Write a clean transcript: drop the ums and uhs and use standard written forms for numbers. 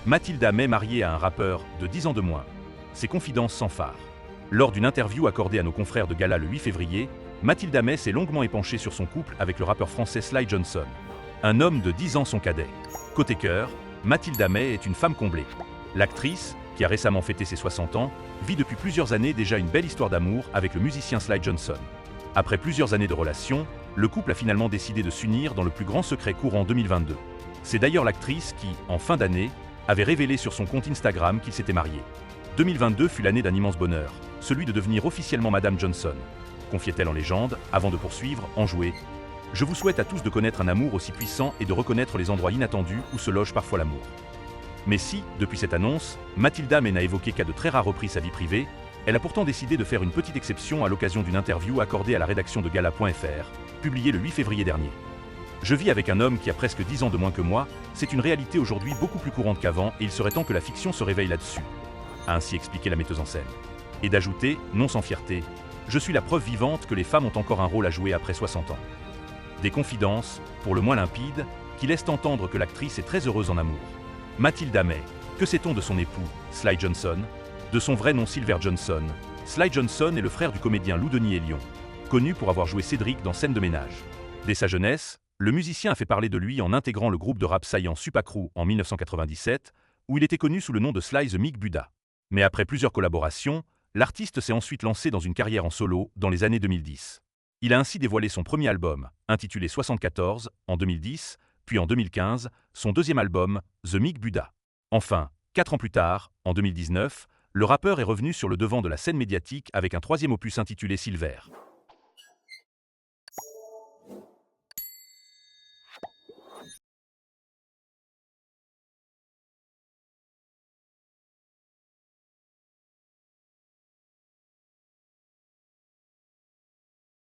Mathilda May mariée à un rappeur de 10 ans de moins. Ses confidences sans phare. Lors d'une interview accordée à nos confrères de Gala le 8 février, Mathilda May s'est longuement épanchée sur son couple avec le rappeur français Sly Johnson. Un homme de 10 ans son cadet. Côté cœur, Mathilda May est une femme comblée. L'actrice, qui a récemment fêté ses 60 ans, vit depuis plusieurs années déjà une belle histoire d'amour avec le musicien Sly Johnson. Après plusieurs années de relation, le couple a finalement décidé de s'unir dans le plus grand secret courant 2022. C'est d'ailleurs l'actrice qui, en fin d'année, avait révélé sur son compte Instagram qu'il s'était marié. 2022 fut l'année d'un immense bonheur, celui de devenir officiellement Madame Johnson, confiait-elle en légende, avant de poursuivre, enjouée. Je vous souhaite à tous de connaître un amour aussi puissant et de reconnaître les endroits inattendus où se loge parfois l'amour. Mais si, depuis cette annonce, Mathilda May n'a évoqué qu'à de très rares reprises sa vie privée, elle a pourtant décidé de faire une petite exception à l'occasion d'une interview accordée à la rédaction de Gala.fr, publiée le 8 février dernier. Je vis avec un homme qui a presque 10 ans de moins que moi, c'est une réalité aujourd'hui beaucoup plus courante qu'avant et il serait temps que la fiction se réveille là-dessus, a ainsi expliqué la metteuse en scène. Et d'ajouter, non sans fierté, je suis la preuve vivante que les femmes ont encore un rôle à jouer après 60 ans. Des confidences, pour le moins limpides, qui laissent entendre que l'actrice est très heureuse en amour. Mathilda May, que sait-on de son époux, Sly Johnson? De son vrai nom Silver Johnson, Sly Johnson est le frère du comédien Lou Denis Elion, connu pour avoir joué Cédric dans Scène de ménage. Dès sa jeunesse, le musicien a fait parler de lui en intégrant le groupe de rap saillant Supacrew en 1997, où il était connu sous le nom de Sly the Meek Buddha. Mais après plusieurs collaborations, l'artiste s'est ensuite lancé dans une carrière en solo dans les années 2010. Il a ainsi dévoilé son premier album, intitulé 74, en 2010, puis en 2015, son deuxième album, The Meek Buddha. Enfin, 4 ans plus tard, en 2019, le rappeur est revenu sur le devant de la scène médiatique avec un troisième opus intitulé Silver.